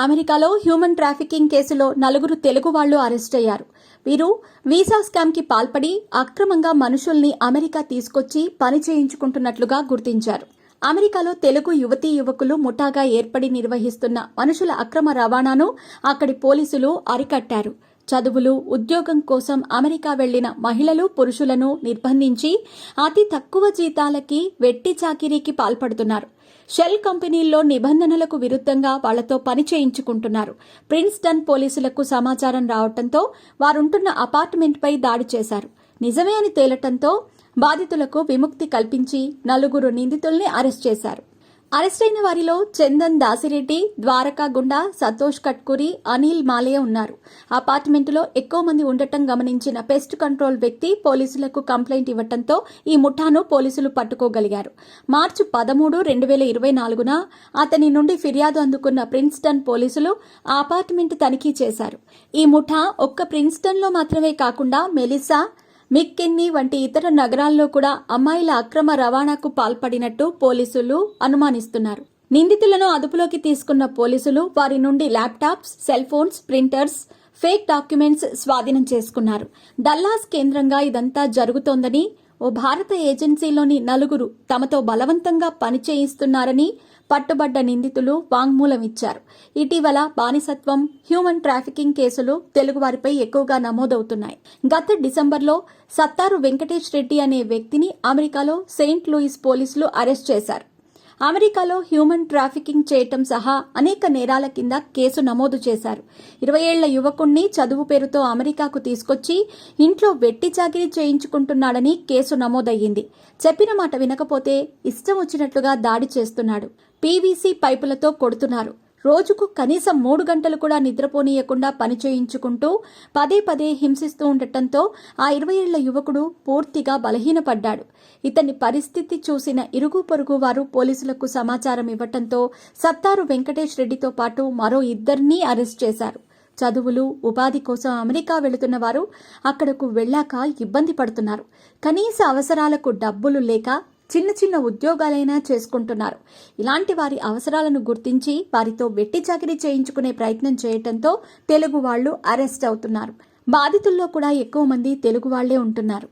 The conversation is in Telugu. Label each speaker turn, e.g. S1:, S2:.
S1: అమెరికాలో హ్యూమన్ ట్రాఫికింగ్ కేసులో 4 తెలుగు వాళ్లు అరెస్ట్ అయ్యారు. వీరు వీసా స్కామ్ కి పాల్పడి అక్రమంగా మనుషుల్ని అమెరికా తీసుకొచ్చి పని చేయించుకుంటున్నట్లుగా గుర్తించారు. అమెరికాలో తెలుగు యువతీ యువకులు ముఠాగా ఏర్పడి నిర్వహిస్తున్న మనుషుల అక్రమ రవాణాను అక్కడి పోలీసులు అరికట్టారు. చదువులు, ఉద్యోగం కోసం అమెరికా వెళ్లిన మహిళలు, పురుషులను నిర్బంధించి అతి తక్కువ జీతాలకి వెట్టి చాకిరీకి పాల్పడుతున్నారు. షెల్ కంపెనీల్లో నిబంధనలకు విరుద్ధంగా వాళ్లతో పని చేయించుకుంటున్నారు. ప్రిన్స్టన్ పోలీసులకు సమాచారం రావడంతో వారుంటున్న అపార్ట్మెంట్పై దాడి చేశారు. నిజమే అని తేలటంతో బాధితులకు విముక్తి కల్పించి 4 నిందితుల్ని అరెస్ట్ చేశారు. అరెస్టైన వారిలో చందన్ దాసిరెడ్డి, ద్వారకా గుండా, సంతోష్ కట్కూరి, అనిల్ మాలే ఉన్నారు. అపార్ట్మెంటులో ఎక్కువ మంది ఉండటం గమనించిన పెస్ట్ కంట్రోల్ వ్యక్తి పోలీసులకు కంప్లైంట్ ఇవ్వడంతో ఈ ముఠాను పోలీసులు పట్టుకోగలిగారు. మార్చి 13, 2024న అతని నుండి ఫిర్యాదు అందుకున్న ప్రిన్స్టన్ పోలీసులు ఆ అపార్ట్మెంట్ తనిఖీ చేశారు. ఈ ముఠా ఒక్క ప్రిన్స్టన్లో మాత్రమే కాకుండా మెలిసా, మిక్కెన్నీ వంటి ఇతర నగరాల్లో కూడా అమ్మాయిల అక్రమ రవాణాకు పాల్పడినట్టు పోలీసులు అనుమానిస్తున్నారు. నిందితులను అదుపులోకి తీసుకున్న పోలీసులు వారి నుండి laptops, cell phones, printers, fake documents స్వాధీనం చేసుకున్నారు. డల్లాస్ కేంద్రంగా ఇదంతా జరుగుతోందని, ఓ భారత ఏజెన్సీలోని 4 తమతో బలవంతంగా పని చేయిస్తున్నారని పట్టుబడ్డ నిందితులు వాంగ్మూలం ఇచ్చారు. ఇటీవల బానిసత్వం, హ్యూమన్ ట్రాఫికింగ్ కేసులు తెలుగువారిపై ఎక్కువగా నమోదవుతున్నాయి. గత డిసెంబర్లో సత్తారు వెంకటేష్ రెడ్డి అనే వ్యక్తిని అమెరికాలో సెయింట్ లూయిస్ పోలీసులు అరెస్ట్ చేశారు. అమెరికాలో హ్యూమన్ ట్రాఫికింగ్ చేయటం సహా అనేక నేరాల కింద కేసు నమోదు చేశారు. 20 ఏళ్ల యువకుణ్ణి చదువు పేరుతో అమెరికాకు తీసుకొచ్చి ఇంట్లో వెట్టి చాకిరీ చేయించుకుంటున్నాడని కేసు నమోదయ్యింది. చెప్పిన మాట వినకపోతే ఇష్టం వచ్చినట్లుగా దాడి చేస్తున్నాడు. పీవీసీ పైపులతో కొడుతున్నారు. రోజుకు కనీసం 3 గంటలు కూడా నిద్రపోనీయకుండా పని చేయించుకుంటూ పదే హింసిస్తూ ఉండటంతో ఆ 20 ఏళ్ల యువకుడు పూర్తిగా బలహీనపడ్డాడు. ఇతని పరిస్థితి చూసిన ఇరుగు పొరుగు వారు పోలీసులకు సమాచారం ఇవ్వటంతో సత్తారు వెంకటేష్ రెడ్డితో పాటు మరో 2 అరెస్ట్ చేశారు. చదువులు, ఉపాధి కోసం అమెరికా వెళుతున్న వారు అక్కడకు వెళ్లాక ఇబ్బంది పడుతున్నారు. కనీస అవసరాలకు డబ్బులు లేక చిన్న ఉద్యోగాలైనా చేసుకుంటున్నారు. ఇలాంటి వారి అవసరాలను గుర్తించి వారితో వెట్టి చాకిరీ చేయించుకునే ప్రయత్నం చేయటంతో తెలుగు వాళ్లు అరెస్ట్ అవుతున్నారు. బాధితుల్లో కూడా ఎక్కువ మంది తెలుగు వాళ్లే ఉంటున్నారు.